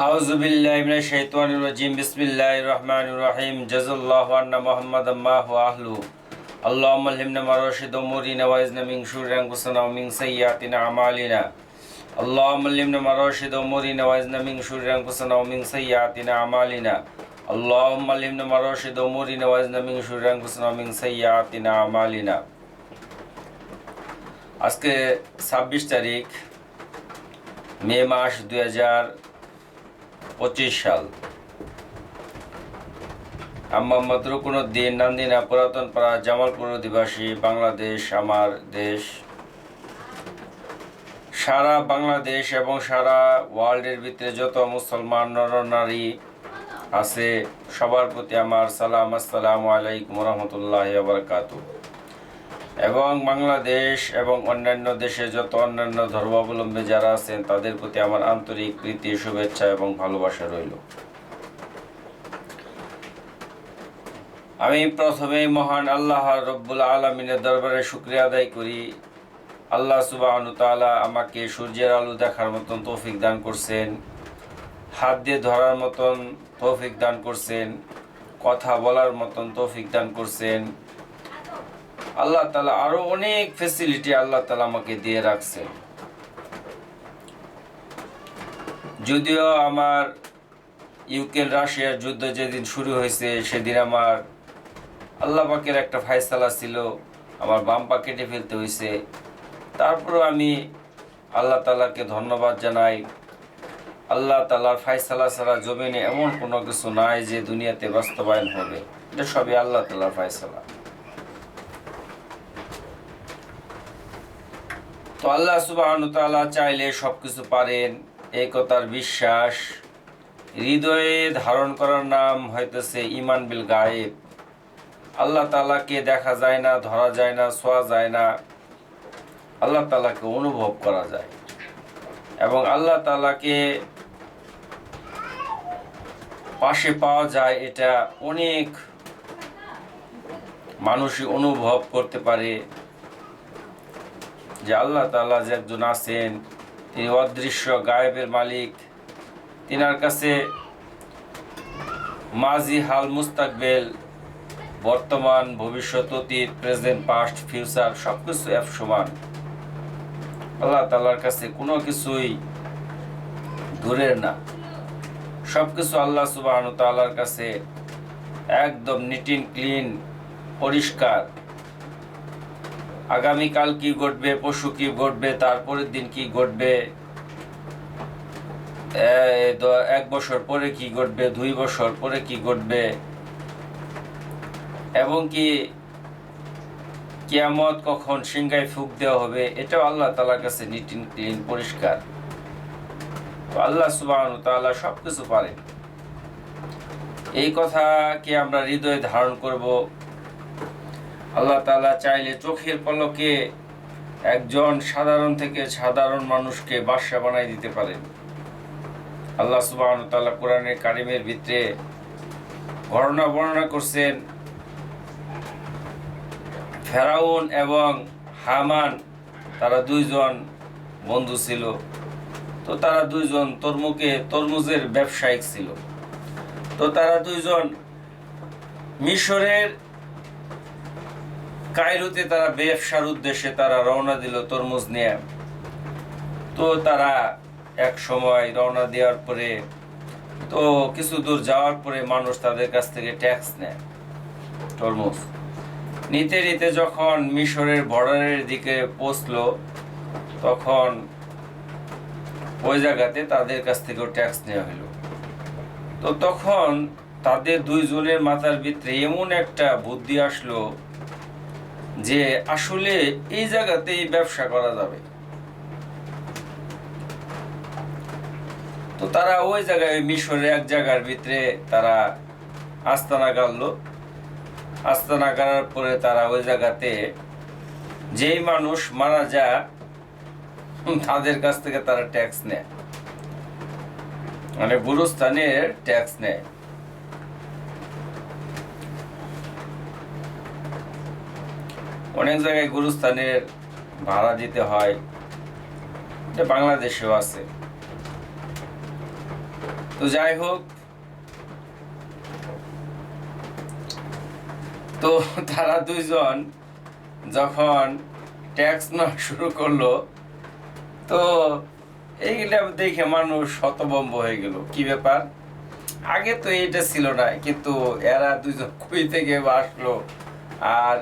আউযু বিল্লাহি মিনাশ শাইতানির রাজিম বিসমিল্লাহির রহমানির রহিম জাযাল্লাহু আন্না মুহাম্মাদাম মা হুয়া আহলু আল্লাহুম্মা আলহিমনা মারাশিদ উমুরিনা ওয়া ইজনা মিন শুররি আনফুসিনা ওয়া মিন সাইয়্যাতিনা আমালিনা আল্লাহুম্মা আলহিমনা মারাশিদ উমুরিনা ওয়া ইজনা মিন শুররি আনফুসিনা ওয়া মিন সাইয়্যাতিনা আমালিনা আল্লাহুম্মা আলহিমনা মারাশিদ উমুরিনা ওয়া ইজনা মিন শুররি আনফুসিনা ওয়া মিন সাইয়্যাতিনা আমালিনা। আজকে 26 তারিখ মে মাস 2025 সাল। মোহাম্মদ রুকনুদ্দিন নান্দিনা পুরাতন পাড়া জামালপুর অধিবাসী, বাংলাদেশ আমার দেশ। সারা বাংলাদেশ এবং সারা ওয়ার্ল্ডের ভিতরে যত মুসলমান নরনারী আছে সবার প্রতি আমার সালাম, আসসালামু আলাইকুম রহমতুল্লাহি ওয়া বারাকাতুহু। এবং বাংলাদেশ এবং অন্যান্য দেশে যত অন্যান্য ধর্মাবলম্বী যারা আছেন তাদের প্রতি আমার আন্তরিক প্রীতি, শুভেচ্ছা এবং ভালোবাসা রইল। আমি প্রথমেই মহান আল্লাহ রব্বুল আলামিনের দরবারে শুকরিয়া আদায় করি। আল্লাহ সুবহানাহু তাআলা আমাকে সূর্যের আলো দেখার মতন তৌফিক দান করছেন, হাত দিয়ে ধরার মতন তৌফিক দান করছেন, কথা বলার মতন তৌফিক দান করছেন। আল্লাহ তাআলা আরো অনেক ফ্যাসিলিটি আল্লাহ তাআলা আমাকে দিয়ে রাখছেন। যদিও আমার ইউক্রেন রাশিয়ার যুদ্ধ যেদিন শুরু হয়েছে সেদিন আমার আল্লাহ পাকের একটা ফায়সালা ছিল, আমার বাম পা কেটে ফেলতে হয়েছে। তারপরও আমি আল্লাহ তাআলাকে ধন্যবাদ জানাই। আল্লাহ তাআলার ফায়সালা ছাড়া জমিনে এমন কোনো কিছু নাই যে দুনিয়াতে বাস্তবায়ন হবে, এটা সবই আল্লাহ তাআলার ফায়সালা। তো আল্লাহ সুবহানাহু তাআলা চাইলে সবকিছু পারেন, এই কথার বিশ্বাস হৃদয়ে ধারণ করার নাম হইতেছে ঈমান বিল গায়েব। আল্লাহ তাআলাকে দেখা যায় না, ধরা যায় না, ছোঁয়া যায় না, আল্লাহ তাআলাকে অনুভব করা যায়। এবং আল্লাহ তাআলাকে পাশে পাওয়া যায়, এটা অনেক মানুষই অনুভব করতে পারে যে আল্লাহ তাআলা যে একজন আছেন, তিনি অদৃশ্য গায়েবের মালিক। তিনার কাছে মাজি, হাল, মুস্তাকবেল, বর্তমান, ভবিষ্যৎ, অতীত, প্রেজেন্ট, পাস্ট, ফিউচার সবকিছু এক সমান। আল্লাহ তাআলার কাছে কোনো কিছুই দূরের না, সবকিছু আল্লাহ সুবহানাহু তাআলার কাছে একদম নিট এন্ড ক্লিন, পরিষ্কার। আগামীকাল কি ঘটবে, পরশু কি ঘটবে, তারপরের দিন কি ঘটবে, 1 বছর পরে কি ঘটবে, 2 বছর পরে কি ঘটবে, এবং কি কিয়ামত কখন সিংহায় ফুঁক দেওয়া হবে, এটাও আল্লাহ তাআলার কাছে নিট এন্ড ক্লিন, পরিষ্কার। তো আল্লাহ সুবহানাহু তাআলা সবকিছু পারেন, এই কথাকে আমরা হৃদয়ে ধারণ করব। আল্লাহ তাআলা চাইলে চোখের পলকে একজন সাধারণ থেকে সাধারণ মানুষকে বাদশা বানাই দিতে পারেন। আল্লাহ সুবহানাহু তাআলা কোরআনে কারিমের ভিতরে ঘটনা বর্ণনা করছেন, ফেরাউন এবং হামান তারা দুইজন বন্ধু ছিল। তো তারা দুইজন তরমুজের ব্যবসায়িক ছিল। তো তারা দুইজন মিশরের কায়রোতে তারা ব্যবসার উদ্দেশ্যে তারা রওনা দিল তরমুজ নিয়ে। তো তারা এক সময় রওনা দেওয়ার পরে, তো কিছু দূর যাওয়ার পরে মানুষ তাদের কাছ থেকে ট্যাক্স নেয়। তরমুজ নিতে নিতে যখন মিশরের বর্ডারের দিকে পৌঁছলো, তখন ওই জায়গাতে তাদের কাছ থেকেও ট্যাক্স নেওয়া হলো। তো তখন তাদের দুইজনের মাথার ভিতরে এমন একটা বুদ্ধি আসলো যে আসলে এই জায়গাতেই ব্যবসা করা যাবে। তো তারা ওই জায়গায় মিশরের এক জায়গার ভিতরে তারা আস্তানা গাড়লো। আস্তানা গাড়ার পরে তারা ওই জায়গাতে যেই মানুষ মারা যায় তাদের কাছ থেকে তারা ট্যাক্স নেয়, মানে গুরুস্থানের ট্যাক্স নেয়। অনেক জায়গায় গুরুস্থানের ভাড়া দিতে হয়, এটা বাংলাদেশেও আছে। তো যাই হোক, তো তারা দুইজন যখন ট্যাক্স নেওয়া শুরু করলো, তো এইগুলা দেখে মানুষ হতভম্ব হয়ে গেল, কি ব্যাপার, আগে তো এইটা ছিল না, কিন্তু এরা দুইজন কই থেকে আসলো, আর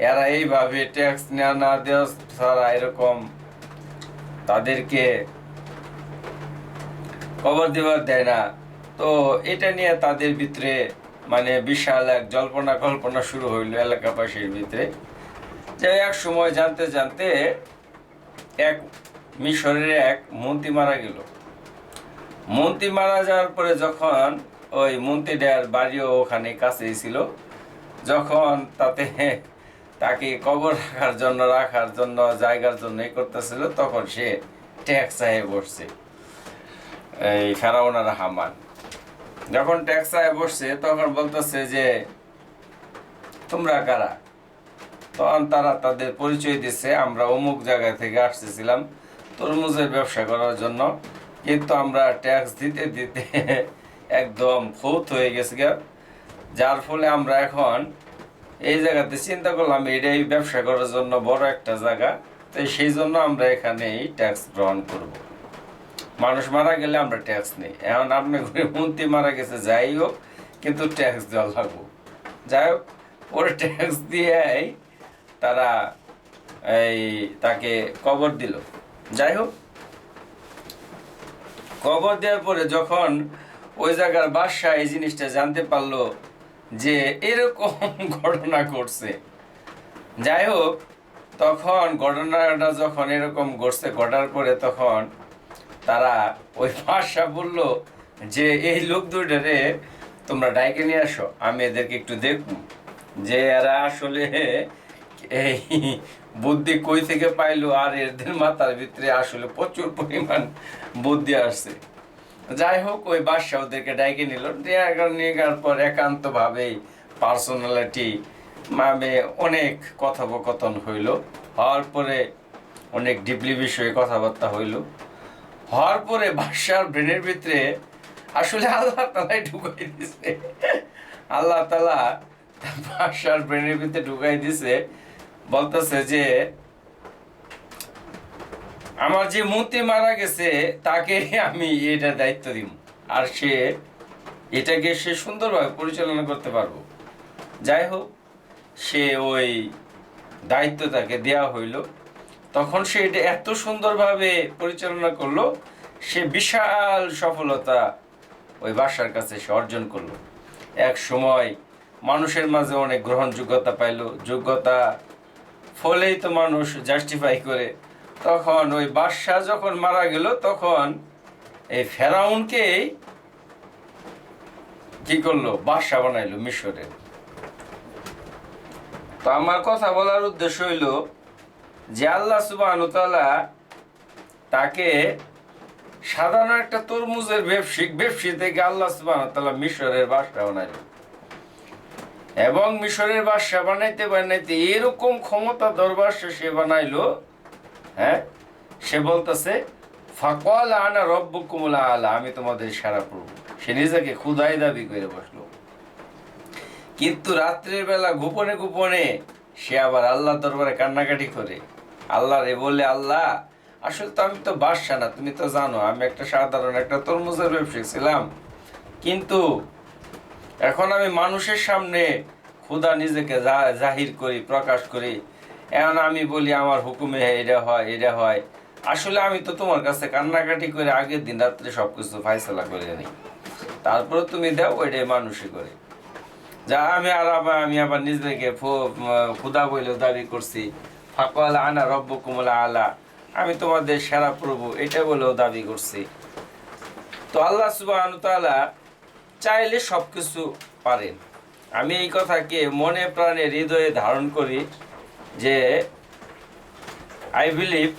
এরা এইভাবে ট্যাক্স না দেওয়া ছাড়া এরকম তাদেরকে কবর দেওয়ার দেয় না। তো এটা নিয়ে তাদের ভিতরে মানে বিশাল এক জল্পনা কল্পনা শুরু হইলো এলাকাবাসীর ভিতরে। যে এক সময় জানতে জানতে এক মিশরের এক মন্ত্রী মারা গেল। মন্ত্রী মারা যাওয়ার পরে যখন ওই মন্ত্রীটার বাড়িও ওখানে কাছেই ছিল, যখন তাকে কবর রাখার জন্য জায়গার জন্য করতেছিল, তখন সে ট্যাক্স চাহে বসছে। এই ফেরাউন আর হামান যখন ট্যাক্স চাহে বসছে, তখন বলতেছে যে তোমরা কারা? তখন তারা তাদের পরিচয় দিচ্ছে, আমরা অমুক জায়গা থেকে আসতেছিলাম তরমুজের ব্যবসা করার জন্য, কিন্তু আমরা ট্যাক্স দিতে দিতে একদম ফৌত হয়ে গেছে, যার ফলে আমরা এখন এই জায়গাতে চিন্তা করলাম এটাই ব্যবসা করার জন্য বড় একটা জায়গা, তো সেই জন্য আমরা এখানেই ট্যাক্স গ্রহণ করব। মানুষ মারা গেলে আমরা ট্যাক্স নেই, এখন আপনার ঘরে মন্ত্রী মারা গেছে যাই হোক, কিন্তু ট্যাক্স দেওয়া লাগবো। যাই হোক, পরে ট্যাক্স দিয়ে তারা তাকে কবর দিল। যাই হোক, কবর দেওয়ার পরে যখন ওই জায়গার বাদশা এই জিনিসটা জানতে পারলো যে এরকম ঘটনা ঘটছে, যাই হোক, তখন ঘটনাটা যখন এরকম ঘটছে, ঘটার পরে তখন তারা ওই বাদশা বললো যে এই লোক দুইটারে তোমরা ডাইকে নিয়ে আসো, আমি এদেরকে একটু দেখব যে এরা আসলে এই বুদ্ধি কই থেকে পাইলো, আর এদের মাথার ভিতরে আসলে প্রচুর পরিমাণ বুদ্ধি আসছে। যাই হোক, ওই বাদশা ওদেরকে ডাইকে নিল, নিয়ে যাওয়ার পর একান্ত ভাবেই পার্সোনালিটি মানে অনেক কথোপকথন হইল, হওয়ার পরে অনেক ডিপলি বিষয়ে কথাবার্তা হইল, হওয়ার পরে বাদশার ব্রেনের ভিতরে আসলে আল্লাহ তালাই ঢুকাই দিছে। আল্লাহ তালা বাদশার ব্রেনের ভিতরে ঢুকাই দিছে, বলতেছে যে আমার যে মন্ত্রী মারা গেছে তাকে আমি এটা দায়িত্ব দিব, আর এটাকে সে সুন্দরভাবে পরিচালনা করতে পারবো। যাই হোক, সে ওই দায়িত্ব তাকে দেওয়া হইল, তখন সে এটা এত সুন্দরভাবে পরিচালনা করলো, সে বিশাল সফলতা ওই বাদশার কাছে সে অর্জন করলো। এক সময় মানুষের মাঝে অনেক গ্রহণযোগ্যতা পাইল, যোগ্যতা ফলেই তো মানুষ জাস্টিফাই করে। তখন ওই বাদশা যখন মারা গেল, তখন এই ফেরাউনকে কি করলো, বাদশা বানাইলো মিশরের। তো আমার কথা বলার উদ্দেশ্য হইল যে আল্লাহ সুবহানাহু ওয়া তাআলা তাকে সাধারণ একটা তরমুজের ব্যবসায়ী থেকে আল্লাহ সুবহানাহু ওয়া তাআলা মিশরের বাদশা বানাইলো, এবং মিশরের বাদশা বানাইতে বানাইতে এরকম ক্ষমতা দরবার সে বানাইলো, হ্যাঁ, সে বলতেছে ফাকাল আনা রব্বুকুমুল আলা, আমি তোমাদের সেরা প্রভু। সে নিজেকে খুদাই দাবি করে বসলো, কিন্তু রাত্রের বেলা গোপনে গোপনে সে আবার আল্লাহ দরবারে কান্নাকাটি করে, আল্লাহ রে বলে, আল্লাহ আসলে তো আমি তো বাদশা না, তুমি তো জানো আমি একটা সাধারণ একটা তরমুজের ব্যবসায়ী ছিলাম, কিন্তু এখন আমি মানুষের সামনে খুদা নিজেকে জাহির করি, প্রকাশ করি, এখন আমি বলি আমার হুকুমে এটা হয় এটা হয়, আসলে আমি তো তোমার কাছে কান্নাকাটি করে আগের দিন রাত্রে সবকিছু ফাইসলা করে নিই, তারপরে তুমি দাও, ওইটাই মানুষই করে। যা আমি আবার নিজেকে খুদা বলে দাবি করছি, ফাকাল আনা রব্বুকুমুল আলা, আমি তোমাদের সেরা প্রভু, এটা বলেও দাবি করছি। তো আল্লাহ সুবহানাহু ওয়া তাআলা চাইলে সবকিছু পারেন। আমি এই কথাকে মনে প্রাণে হৃদয়ে ধারণ করি যে আই বিলিভ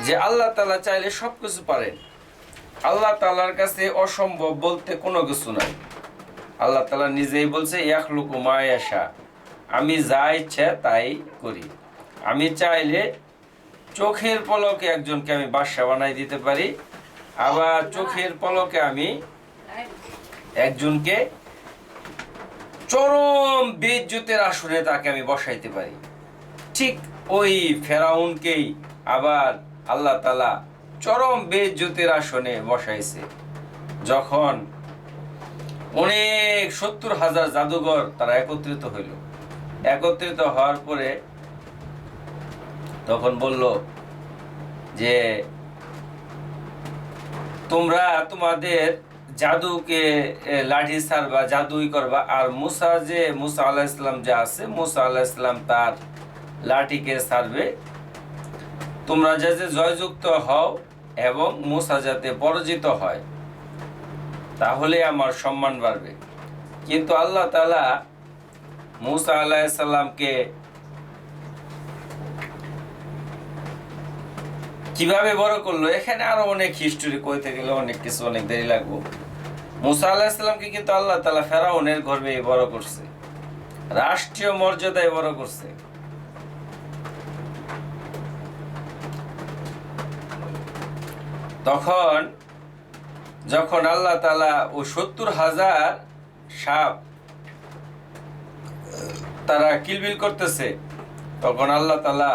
যে আল্লাহ তাআলা চাইলে সবকিছু পারেন। আল্লাহ তাআলার কাছে অসম্ভব বলতে কোনো কিছু নাই। আল্লাহ তাআলা নিজেই বলছে ইয়াখলুকু মা ইয়াশা, আমি যা ইচ্ছা তাই করি। আমি চাইলে চোখের পলকে একজনকে আমি বাদশা বানাই দিতে পারি, আবার চোখের পলকে আমি একজনকে চরম বেইজ্জতের আসনে তাকে আমি বসাইতে পারি। ঠিক ওই ফেরাউনকেই আবার আল্লাহ তাআলা চরম বেইজ্জতের আসনে বসাইছে। যখন অনেক 70,000 জাদুঘর তারা একত্রিত হইল, একত্রিত হওয়ার পরে তখন বলল যে তোমরা তোমাদের জাদুকে লাঠি ছাড়বা, জাদুই করবা, আর মুসা আলাইহিস সালাম যে আছে, মুসা আলাইহিস সালাম তার লাঠিকে ছাড়বে। তোমরা যাতে জয়যুক্ত হও এবং মুসা যাতে পরাজিত হয়, তাহলে আমার সম্মান বাড়বে। কিন্তু আল্লাহ তাআলা মুসা আলাইহিস সালামকে কিভাবে বড় করলো, এখানে আরো অনেক হিস্টোরি কইতে গেলে অনেক কিছু, অনেক দেরি লাগবে। মুসা আলাইহিস সালামকে কিন্তু আল্লাহ তাআলা ফেরাউনের গর্ভে বড় করছে, রাষ্ট্রীয় মর্যাদায় বড় করছে। তখন যখন আল্লাহ তাআলা ও 70,000 সাপ তারা কিলবিল করতেছে, তখন আল্লাহ তাআলা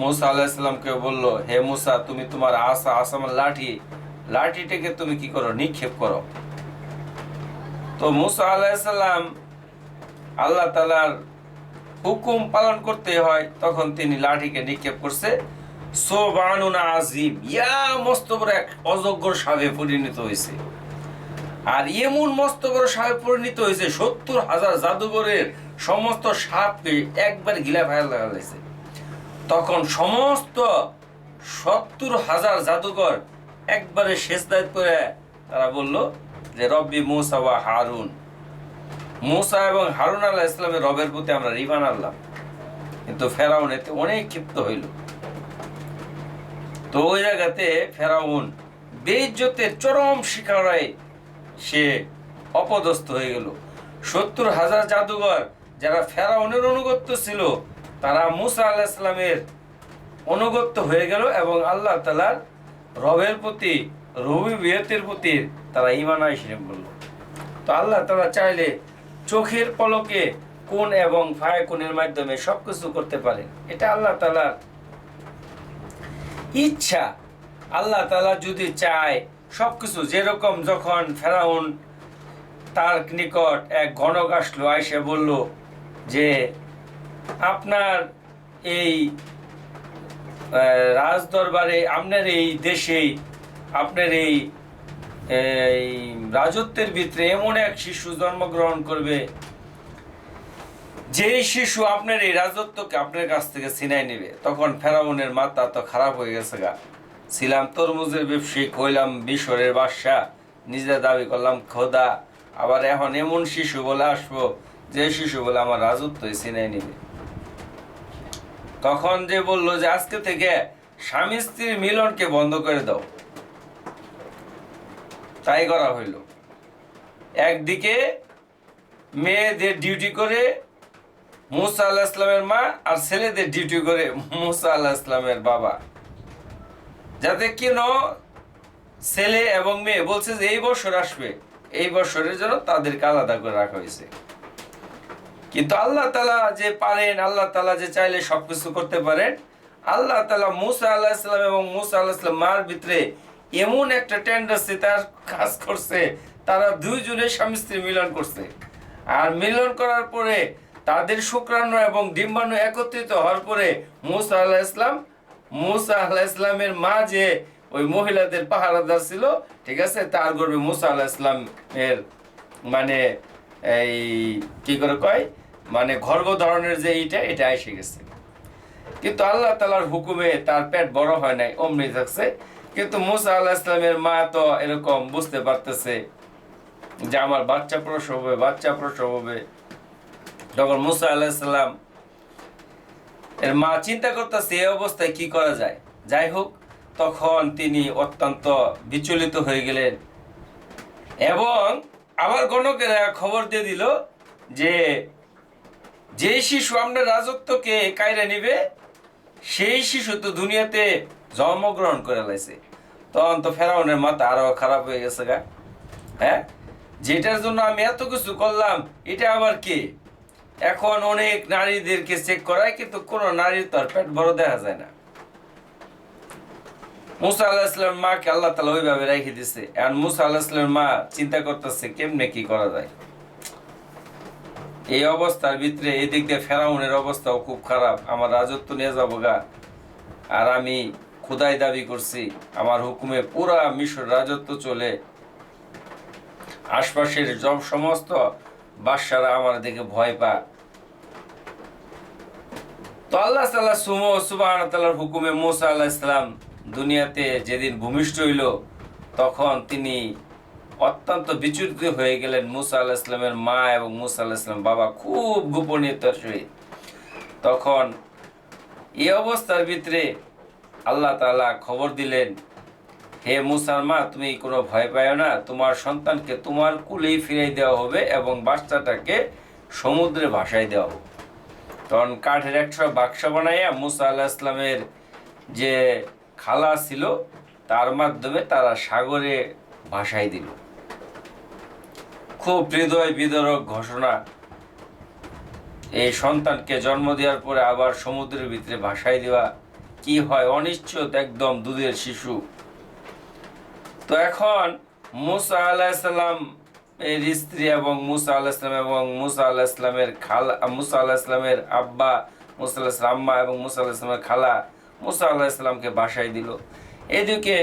মুসা আলাইহিস সালামকে বলল, হে মুসা, তুমি তোমার আসামান লাঠিটাকে তুমি কি করো, নিক্ষেপ করো। তো মুসা আলাইহিস সালাম আল্লাহ তাআলার হুকুম পালন করতে হয়, তখন তিনি লাঠিকে নিক্ষেপ করছে। সুবহানুন আজিম, ইয়া মস্ত বড় এক অজগর সাপে পরিণত হয়েছে। আর এমন মস্ত বড় সাপে পরিণত হয়েছে 70,000 জাদুঘরের সমস্ত সাপকে একবার গিলা ফেলা হয়েছে। তখন সমস্ত 70,000 জাদুঘর একবারে সেজদায় করে তারা বলল যে রব্বি মুসা ওয়া হারুন, মুসা এবং হারুন আলাইহিস সালামের রবের প্রতি আমরা ঈমান আনলাম। কিন্তু ফেরাউন এতে অনেক ক্ষিপ্ত হইল। তো ওই জায়গাতে ফেরাউন বেইজ্জতের চরম শিকারায় সে অপদস্থ হয়ে গেল। 70,000 জাদুঘর যারা ফেরাউনের অনুগত্য ছিল, তারা মুসা আলাইহিস সালামের অনুগত্য হয়ে গেল এবং আল্লাহ তাআলার রবের প্রতি, রবিবিয়তের প্রতি তারা ঈমান আনয়ন করলো। তো আল্লাহ তাআলা চাইলে চোখের পলকে কুন এবং ফায়াকুনের মাধ্যমে সবকিছু করতে পারেন। এটা আল্লাহ তাআলার ইচ্ছা। আল্লাহ তাআলা যদি চায় সবকিছু, যেরকম যখন ফেরাউন তার নিকট এক গণক আসলো, আইসে বলল যে আপনার এই রাজদরবারে, আপনার এই দেশে, আপনার এই রাজত্বের ভিতরে এমন এক শিশু জন্মগ্রহণ করবে, যেই শিশু আপনার এই রাজত্বকে আপনার কাছ থেকে ছিনাই নেবে। তখন ফেরাউনের মাথা তো খারাপ হয়ে গেছে গা। ছিলাম তরমুজের ব্যবসায়ী, কইলাম মিশরের বাদশা, নিজে দাবি করলাম খোদা, আবার এখন এমন শিশু বলে আসবো যে শিশু বলে আমার রাজত্ব ছিনাই নেবে। তখন যে বললো যে আজকে থেকে স্বামী স্ত্রীর মিলনকে বন্ধ করে দাও। তাই করা হইল। একদিকে মেয়েদের ডিউটি করে মুসা আলাইহিস সালামের মা, আর ছেলেদের ডিউটি করে মুসা আলাইহিস সালামের বাবা, যাতে কেন ছেলে এবং মেয়ে বলছে যে এই বছর আসবে, এই বছরের জন্য তাদেরকে আলাদা করে রাখা হয়েছে। কিন্তু আল্লাহ তাআলা যে পারেন, আল্লাহ তাআলা যে চাইলে সবকিছু করতে পারেন। আল্লাহ তাআলা মুসা আলাইহিস সালাম এবং মুসা আলাইহিস সালাম মার ভিতরে এমন একটা টেন্ডেন্সি তার কাজ করছে, তারা দুইজনে স্বামী স্ত্রী মিলন করছে। আর মিলন করার পরে তাদের শুক্রাণু এবং ডিম্বাণু একত্রিত হওয়ার পরে মুসা আলাইহিস সালামের মা যে ওই মহিলাদের পাহারাদার ছিল, ঠিক আছে, তার গর্ভে মুসা আলাইহিস সালামের মানে এই কি করে কয়, মানে গর্ভধারণের যে এটা এসে গেছে। কিন্তু আল্লাহ তাআলার হুকুমে তার পেট বড় হয় নাই, অমনি থাকছে। কিন্তু মুসা আলাইহিস সালামের মা তো এরকম বুঝতে পারতেছে যে আমার বাচ্চা প্রসব হবে। যখন মুসা আলাইহিস সালাম এর মা চিন্তা করতেছে এই অবস্থায় কি করা যায়। যাই হোক, তখন তিনি অত্যন্ত বিচলিত হয়ে গেলেন এবং আবার গণকেরা খবর দিয়ে দিল যে শিশু আপনার রাজত্বকে কায়রা নিবে, সেই শিশু তো দুনিয়াতে জন্মগ্রহণ করে লাইছে। তখন তো ফেরাউনের মাথা আরো খারাপ হয়ে গেছে গা। হ্যাঁ, যেটার জন্য আমি এত কিছু করলাম এটা আবার কে? এখন অনেক নারীদেরকে চেক করায়, কিন্তু কোন নারীর তো আর পেট বড় দেখা যায় না। মুসা আলাইহিস সালামের মাকে আল্লাহ তাআলা ওইভাবে রেখে দিছে। আর মুসা আলাইহিস সালামের মা চিন্তা করতেছে কেমনে কি করা যায়। এই অবস্থার ভিতরে এদিক দিয়ে ফেরাউনের অবস্থাও খুব খারাপ, আমার রাজত্ব নিয়ে যাবো গা, আর আমি খোদাই দাবি করছি, আমার হুকুমে পুরা মিশর রাজত্ব চলে, আশপাশের সমস্ত বাদশারা আমার দিকে ভয় পা। তো আল্লাহ তাআলা সুবহানাহু ওয়া তাআলার হুকুমে মুসা আলাইহিস সালাম দুনিয়াতে যেদিন ভূমিষ্ঠ হইল, তখন তিনি অত্যন্ত বিচলিত হয়ে গেলেন। মুসা আলাইহিস সালামের মা এবং মুসা আলাইহিস সালাম বাবা খুব গোপনীয়তার সহিত, তখন এই অবস্থার ভিতরে আল্লাহ তাআলা খবর দিলেন, হে মুসার মা, তুমি কোনো ভয় পাও না, তোমার সন্তানকে তোমার কুলেই ফিরিয়ে দেওয়া হবে এবং বাচ্চাটাকে সমুদ্রে ভাসাই দেওয়া হবে। তখন কাঠের একটা বাক্স বানাইয়া মুসা আলাইহিস সালামের যে খালা ছিল তার মাধ্যমে তারা সাগরে ভাসাই দিল। খুব হৃদয় বিদারক ঘোষণা। এই সন্তানকে জন্ম দেওয়ার পরে আবার সমুদ্রের ভিতরে ভাসাই দেওয়া কি হয়, অনিশ্চিত একদম দুধের শিশু। তো এখন মুসা আলাইহিস সালাম এর স্ত্রী এবং মুসা আলাইহিস সালাম এবং মুসা আলাইহিস সালামের খালা, মুসা আলাইহিস সালামের আব্বা, মুসা আলাইহিস সালাম আম্মা এবং মুসা আলাইহিস সালামের খালা মুসা আলাইহিস সালামকে ভাসাই দিল। এদিকে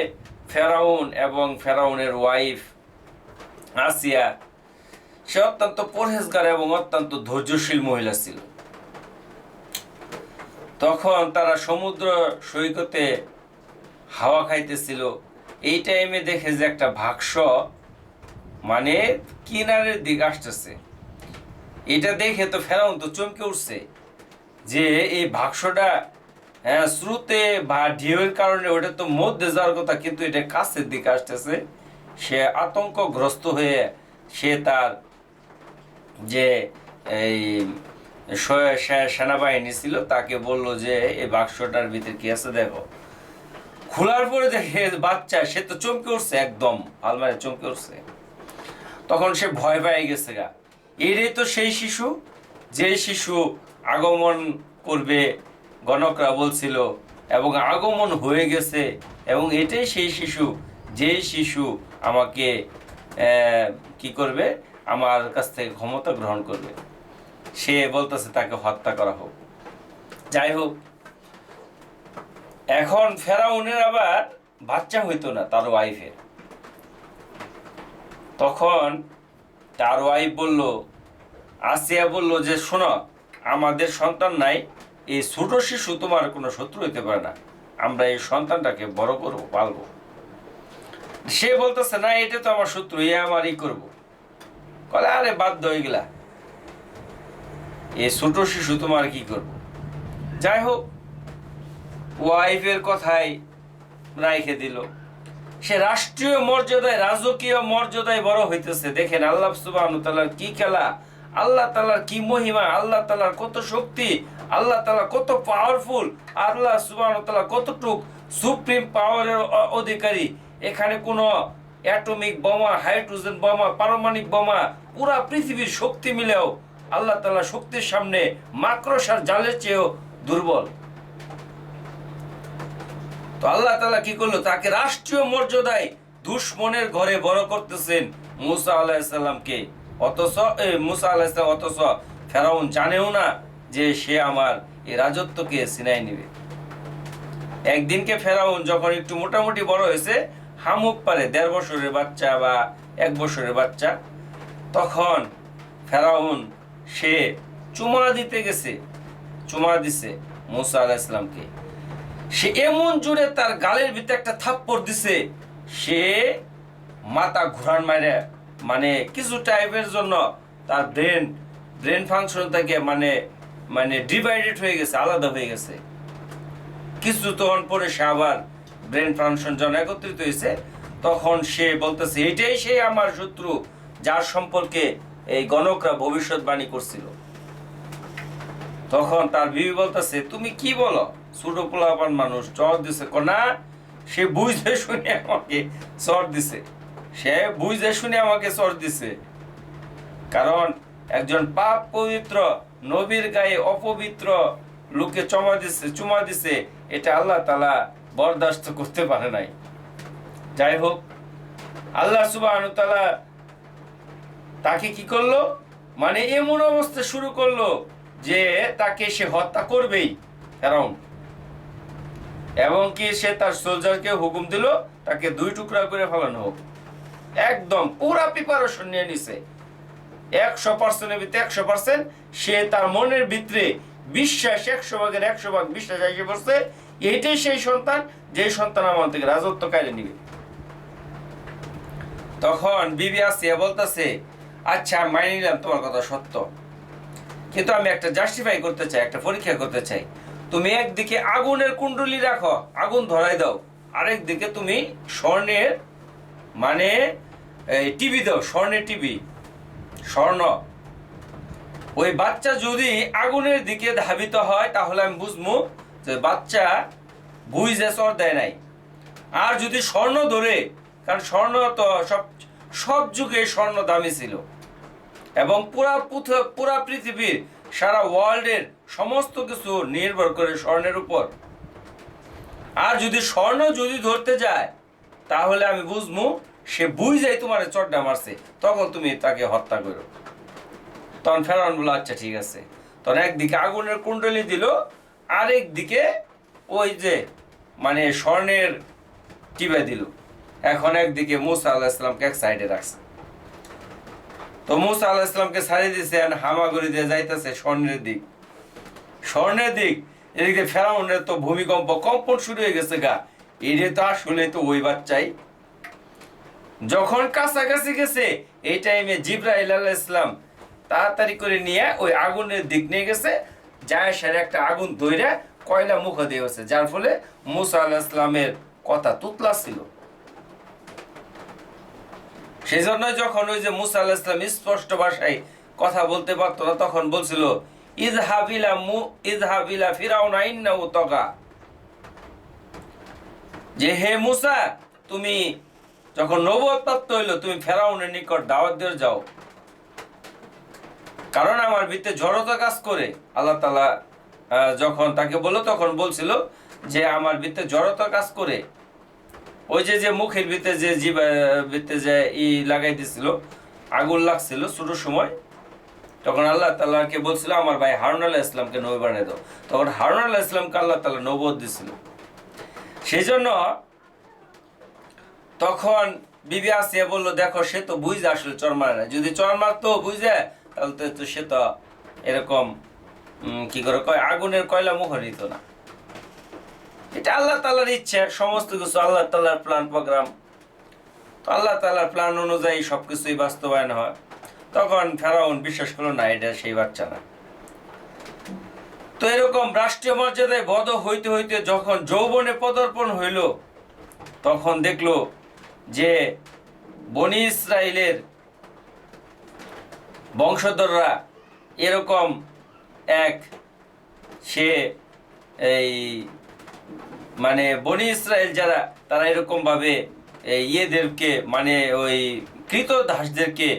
ফেরাউন এবং ফেরাউনের ওয়াইফ আসিয়া, সে অত্যন্ত পরহেজগার এবং অত্যন্ত ধৈর্যশীল মহিলা ছিল। তখন তারা সমুদ্র সৈকতে হাওয়া খাইতেছিল। এই টাইমে দেখে যে একটা বাক্স মানে কিনারের দিকে আসতেছে। এটা দেখে তো ফেরাউন তো চমকে উঠছে যে এই বাক্সটা স্রোতে বা ঢেউয়ের কারণে ওটা তো মধ্যে যাওয়ার কথা, কিন্তু এটা কাছের দিকে আসতেছে। সে আতঙ্কগ্রস্ত হয়ে সে তার যে এই সেনাবাহিনী ছিল তাকে বলল যে এই বাক্সটার ভিতরে কি আছে দেখো। খোলার পরে দেখে বাচ্চা, সে তো চমকে উঠছে, একদম আলমারি চমকে উঠছে। তখন সে ভয় পেয়ে গেছে গা, এটাই তো সেই শিশু, যে শিশু আগমন করবে গণকরা বলছিল এবং আগমন হয়ে গেছে, এবং এটাই সেই শিশু যে শিশু আমাকে কি করবে, আমার কাছ থেকে ক্ষমতা গ্রহণ করবে। সে বলতেছে তাকে হত্যা করা হোক। যাই হোক, এখন ফেরাউনের আবার বাচ্চা হইতো না তার ওয়াইফের। তখন তার ওয়াইফ বলল, আসিয়া বলল যে শোনো, আমাদের সন্তান নাই, এই ছোট শিশু তোমার কোনো শত্রু হইতে পারে না, আমরা এই সন্তানটাকে বড় করবো, পালবো। সে বলতেছে না, এটা তো আমার শত্রু, এ আমার ই করবো। বলে আরে বাধ্য হয়ে গেলা, এই ছোট শিশু তোমার কি করব। যাই হোক, ওয়াইফের কথাই রাইখে দিল। সে রাষ্ট্রীয় মর্যাদায়, রাজকীয় মর্যাদায় বড় হইতেছে। দেখেন আল্লাহ সুবহানাহু ওয়া তাআলার কি খেলা, আল্লাহ তাআলার কি মহিমা, আল্লাহ তাআলার কত শক্তি, আল্লাহ তাআলা কত পাওয়ারফুল, আল্লাহ সুবহানাহু ওয়া তাআলা কতটুক সুপ্রিম পাওয়ারের অধিকারী। এখানে কোনো অ্যাটমিক বোমা, হাইড্রোজেন বোমা, পারমাণবিক বোমা, পুরা পৃথিবীর শক্তি মিলেও আল্লাহ তাআলা শক্তির সামনে মাকড়সার জালের চেয়েও দুর্বল। তো আল্লাহ তাআলা কি করলো, তাকে রাষ্ট্রীয় মর্যাদায় দুশমনের ঘরে বড় করতেছেন মুসা আলাইহিস সালামকে। অথচ মুসা আলাইহিস সালাম, অথচ ফেরাউন জানেও না যে সে আমার এই রাজত্বকে ছিনাই নেবে। একদিনকে ফেরাউন যখন একটু মোটামুটি বড় হয়েছে, হামুক পারে 1.5 বছরের বাচ্চা বা 1 বছরের বাচ্চা, তখন ফেরাউন সে চুমা দিতে গেছে, চুমা দিছে মুসা আলাইহিস সালামকে। সে এমন জোরে তার গালের ভিতরে একটা থাপ্পড় দিছে, সে মাথা ঘুরান মারে, মানে কিছু টাইপের জন্য তার ব্রেন ফাংশন থেকে মানে ডিভাইডেড হয়ে গেছে, আলাদা হয়ে গেছে। কিছু তখন পরে সে আবার ব্রেন ফাংশন যখন একত্রিত হয়েছে, তখন সে বলতেছে এটাই সেই আমার শত্রু যার সম্পর্কে এই গণকরা ভবিষ্যৎবাণী করছিল। তখন তার বিবি বলতেছে, তুমি কি বলো, ছোট পোলাপান মানুষ চর দিছে, না সে বুঝতে শুনে আমাকে চর দিছে। সে বুঝে শুনে আমাকে চর দিছে, কারণ একজন পাপ পবিত্র নবীর গায়ে অপবিত্র লোকে চুমা দিছে, এটা আল্লাহ তাআলা বরদাস্ত করতে পারে নাই। যাই হোক, আল্লাহ সুবহানাহু ওয়া তাআলা তাকে কি করলো, মানে এমন অবস্থা শুরু করলো যে তাকে সে হত্যা করবেই ফেরাউন, এবং কি সে তার সোলজারকে হুকুম দিল তাকে 2 টুকরা করে ফেলানো হোক। একদম পুরা প্রিপারেশন নিয়ে নিছে 100%-এর ভিতরে 100%। সে তার মনের ভিতরে বিশ্বাস 100 ভাগের 100 ভাগ বিশ্বাস এসে পড়ছে, এইটাই সেই সন্তান যে সন্তান আমার থেকে রাজত্ব কায়রে নিবে। তখন বিবি আসিয়া বলতেছে, আচ্ছা আমি মানি নিলাম তোমার কথা সত্য, কিন্তু আমি একটা জাস্টিফাই করতে চাই, একটা পরীক্ষা করতে চাই। তুমি একদিকে আগুনের কুণ্ডলি রাখো, আগুন ধরাই দাও, আরেক দিকে তুমি স্বর্ণের মানে টিভি দাও, স্বর্ণের টিভি, স্বর্ণ। ওই বাচ্চা যদি আগুনের দিকে ধাবিত হয় তাহলে আমি বুঝবো যে বাচ্চা বুঝে চর দেয় নাই। আর যদি স্বর্ণ ধরে, কারণ স্বর্ণ তো সব যুগে স্বর্ণ দামি ছিল, এবং পুরা পৃথিবীর সারা ওয়ার্ল্ডের সমস্ত কিছু নির্ভর করে স্বর্ণের উপর। আর যদি স্বর্ণ যদি ধরতে যায় তাহলে আমি বুঝবো সে বুঝাই তোমার চড়টা মারছে, তখন তুমি তাকে হত্যা করো। তখন ফেরাউন বলল আচ্ছা ঠিক আছে। তখন একদিকে আগুনের কুণ্ডলি দিল, আরেক দিকে ওই যে মানে স্বর্ণের টিপে দিল। এখন একদিকে মুসা আলাইহিস সালামকে এক সাইডে রাখছে। তো মুসা আলাইহিস সালামকে ছাড়িয়ে দিয়েছে, হামাগুড়ি দিয়ে যাইতেছে স্বর্ণের দিক। এদিকে ফেরাউনের তো ভূমিকম্প, কম্পন শুরু হয়ে গেছে গা, এটা তো আসলে তো ওই বাচ্চাই। যখন কাছাকাছি গেছে এই টাইমে জিবরাইল আলাইহিস সালাম তাড়াতাড়ি করে নিয়ে ওই আগুনের দিক নিয়ে গেছে, যায় সেরে একটা আগুন ধইরা কয়লা মুখ দিয়ে গেছে, যার ফলে মুসা আলাইহিস সালামের কথা তুতলা ছিল। সেই জন্য যখন ওই যে মুসা আলাইহিস সালাম স্পষ্ট ভাষায় কথা বলতে পারতো না, তখন বলছিল ইযহাবিলা ফিরাউনা ইন্নাহু তাগা, যে হে মুসা তুমি যখন নবুয়ত প্রাপ্ত হইলো তুমি ফেরাউনের নিকট দাওয়াত দিয়ে যাও, কারণ আমার ভিতরে জড়তা কাজ করে। আল্লাহ তাআলা যখন তাকে বলল তখন বলছিল যে আমার ভিতরে জড়তা কাজ করে। ওই যে মুখের ভিতরে যে ভিতরে যে লাগাই দিছিল, আগুন লাগছিল ছোট সময়, তখন আল্লাহ তাআলাকে বলছিল আমার ভাই হারুন আলাইহিস সালামকে নবী বানিয়ে দাও। তখন হারুন আলাইহিস সালামকে আল্লাহ তাআলা নবুয়ত দিছিল। সেই জন্য তখন বিবি আসিয়া বলল দেখো সে তো বুঝে আসলে চর মারে না, যদি চর মারতো বুঝে তাহলে তো সে তো এরকম কি করে কয় আগুনের কয়লা মুখ নিত না। এটা আল্লাহ তাআলার ইচ্ছা, সমস্ত কিছু আল্লাহ তাআলার প্ল্যান প্রোগ্রাম। তো আল্লাহ তাআলার প্ল্যান অনুযায়ী সবকিছুই বাস্তবায়ন হয়। তখন ফেরাউন বিশ্বাস করলো না এটা সেই বাচ্চা না। তো এরকম রাষ্ট্রীয় মর্যাদায় বদ হইতে হইতে যখন যৌবনে পদার্পণ হইল, তখন দেখলো যে বনি ইসরাইলের বংশধররা এরকম এক সে এই মানে বনি ইসরাইল যারা তারা এরকম ভাবে ইয়েদেরকে মানে ওই কৃতদাসদেরকে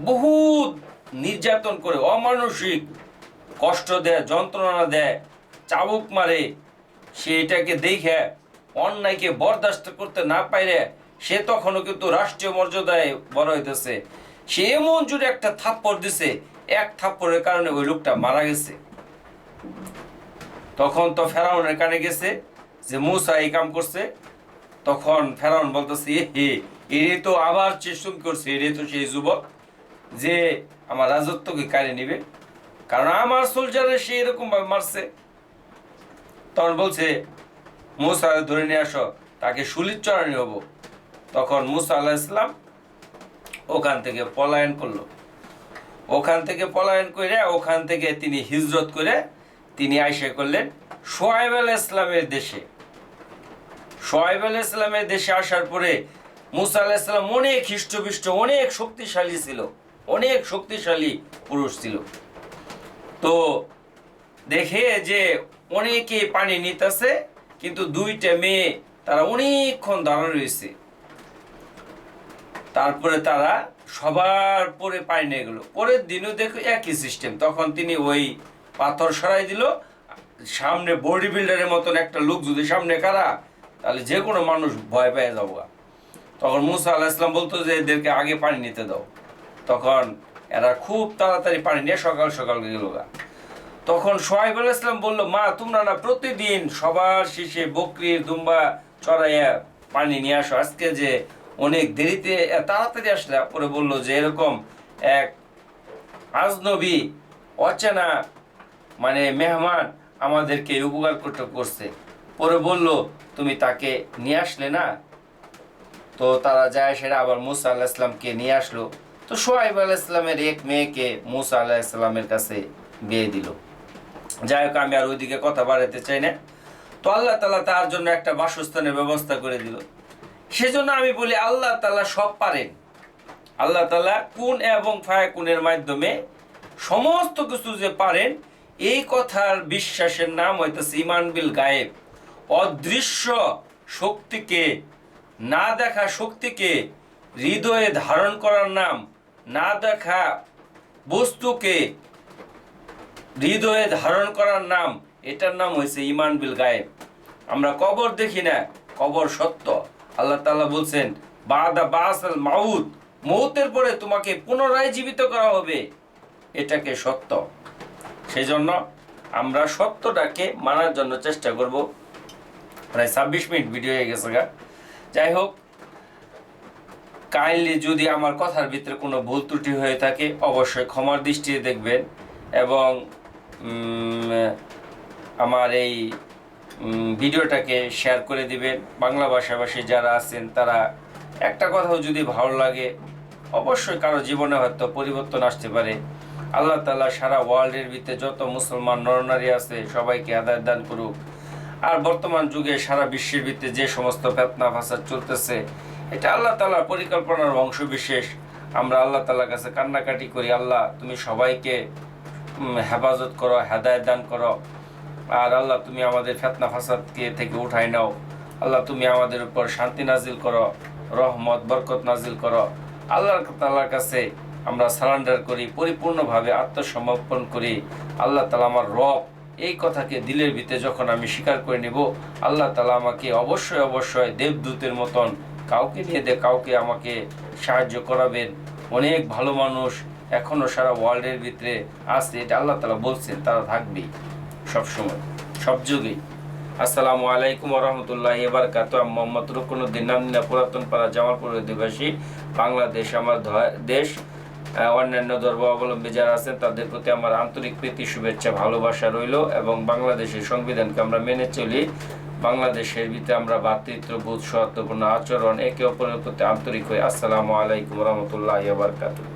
বহুত নির্যাতন করে, অমানসিক কষ্ট দেয়, যন্ত্রণা দেয়, চাবুক মারে। সে এটাকে দেখে অন্যায়কে বরদাস্ত করতে না পাইলে সে তখনও কিন্তু রাষ্ট্রীয় মর্যাদায় বড় হইতেছে। সে এমন জোরে একটা থাপ্পড় দিছে, এক থাপ্পড়ের কারণে ওই লোকটা মারা গেছে। তখন তো ফেরাউনের কানে গেছে যে মুসা এই কাম করছে। তখন ফেরাউন বলতেছে এরে তো আবার চেষ্টা করছে, এরে তো সেই যুবক যে আমার রাজত্বকে কাড়ে নিবে, কারণ আমার সোলজারে সে এরকম ভাবে মারছে। তখন বলছে মুসা ধরে নিয়ে আসো, তাকে শুলির চড়ানি হবো। তখন মুসা আলাইহিস সালাম ওখান থেকে পলায়ন করলো। ওখান থেকে পলায়ন করে ওখান থেকে তিনি হিজরত করে তিনি আইসা করলেন শুআয়ব আলাইহিস সালামের দেশে। শুআয়ব আলাইহিস সালামের দেশে আসার পরে মুসা আলাইহিস সালাম অনেক হৃষ্টপুষ্ট, অনেক শক্তিশালী ছিল, অনেক শক্তিশালী পুরুষ ছিল। তো দেখে যে অনেকে পানি নিতেছে, কিন্তু দুইটা মেয়ে তারা অনেকক্ষণ দাঁড়ানো রয়েছে। তারপরে তারা সবার পরে পানি নিয়ে গেল। পরের দিনও দেখো একই সিস্টেম। তখন তিনি ওই পাথর সরাই দিল। সামনে বডি বিল্ডারের মতন একটা লোক যদি সামনে কারা, তাহলে যে কোনো মানুষ ভয় পেয়ে যাবো। তখন মুসা আলাইহিস সালাম বলতো যে এদেরকে আগে পানি নিতে দাও। তখন এরা খুব তাড়াতাড়ি পানি নিয়ে সকাল সকাল গেল। তখন সোহাইব আলাইহিস সালাম বললো, মা তোমরা না প্রতিদিন সবার শেষে বকরির দুম্বা চড়াইয়া পানি নিয়ে আসো, আজকে যে অনেক দেরিতে তাড়াতাড়ি আসলে। পরে বললো যে এরকম এক আজনবী অচেনা মানে মেহমান আমাদেরকে উপকার করছে। পরে বলল তুমি তাকে নিয়ে আসলে না। তো তারা যায়, সেটা আবার মুসা আলাইহিস সালামকে নিয়ে আসলো। তো সোহাইব আলাইহিস সালামের এক মেয়েকে মুসা আলাইহিস সালামের কাছে বিয়ে দিল। যাই হোক, আমি আর ওইদিকে কথা বাড়াতে চাই না। তো আল্লাহ তাআলা তার জন্য একটা বাসস্থানের ব্যবস্থা করে দিল। সেজন্য আমি বলি আল্লাহ তাআলা সব পারেন। আল্লাহ তাআলা কুন এবং ফায়াকুনের মাধ্যমে সমস্ত কিছু যে পারেন, এই কথার বিশ্বাসের নাম হইতেছে ঈমান বিল গায়েব। অদৃশ্য শক্তিকে, না দেখা শক্তিকে হৃদয়ে ধারণ করার নাম, না দেখা বস্তুকে হৃদয়ে ধারণ করার নাম, এটার নাম হয়েছে ঈমান বিল গায়েব। আমরা কবর দেখি না, কবর সত্য। আল্লাহ তাআলা বলছেন বাদা বাসাল মাউত, মৌতের পরে তোমাকে পুনরায় জীবিত করা হবে, এটাকে সত্য। সেই জন্য আমরা সত্যটাকে মানার জন্য চেষ্টা করব। প্রায় 26 মিনিট ভিডিও হয়ে গেছে গা। যাই হোক, কাইন্ডলি যদি আমার কথার ভিতরে কোনো ভুল ত্রুটি হয়ে থাকে অবশ্যই ক্ষমার দৃষ্টিতে দেখবেন, এবং আমার এই ভিডিওটাকে শেয়ার করে দিবেন। বাংলা ভাষাভাষী যারা আছেন তারা একটা কথাও যদি ভালো লাগে, অবশ্যই কারো জীবনে হয়তো পরিবর্তন আসতে পারে। আল্লাহ তাআলা সারা ওয়ার্ল্ডের ভিতরে যত মুসলমান নরনারী আছে সবাইকে হেদায়েত দান করুক। আর বর্তমান যুগে সারা বিশ্বের ভিতরে যে সমস্ত ফিতনা ফাসাদ চলতেছে, এটা আল্লাহ তাআলার পরিকল্পনার অংশ বিশেষ। আমরা আল্লাহ তাআলার কাছে কান্নাকাটি করি, আল্লাহ তুমি সবাইকে হেফাজত করো, হেদায়েত দান করো। আর আল্লাহ তুমি আমাদের ফিতনা ফাসাদকে থেকে উঠাই নাও। আল্লাহ তুমি আমাদের উপর শান্তি নাজিল করো, রহমত বরকত নাজিল করো। আল্লাহ তাআলার কাছে আমরা সারেন্ডার করি, পরিপূর্ণভাবে আত্মসমর্পণ করি। আল্লাহ তাআলা আমার রব, এই কথাকে দিলের ভিতরে যখন আমি স্বীকার করে নেব, আল্লাহ তাআলা আমাকে অবশ্যই অবশ্যই দেবদূতের মতন কাউকে নিয়ে কাউকে আমাকে সাহায্য করাবেন। অনেক ভালো মানুষ এখনো সারা ওয়ার্ল্ডের ভিতরে আছে, এটা আল্লাহ তাআলা বলছেন, তারা থাকবেই সবসময়, সব যুগেই। আসসালামু আলাইকুম ওয়া রাহমাতুল্লাহি ওয়া বারাকাতুহু। আমি মোহাম্মদ রুকনুদ্দিন নামনিয়া, পুরাতন পাড়া জামালপুর অধিবাসী, বাংলাদেশ আমার দেশ। অন্যান্য ধর্মাবলম্বী যারা আছেন তাদের প্রতি আমার আন্তরিক প্রীতি, শুভেচ্ছা, ভালোবাসা রইল, এবং বাংলাদেশের সংবিধানকে আমরা মেনে চলি। বাংলাদেশের ভিতরে আমরা ভ্রাতৃত্ববোধ, সৌহার্দ্যপূর্ণ আচরণ, একে অপরের প্রতি আন্তরিক হই। আসসালামু আলাইকুম ওয়া রাহমাতুল্লাহি ওয়া বারাকাতুহু।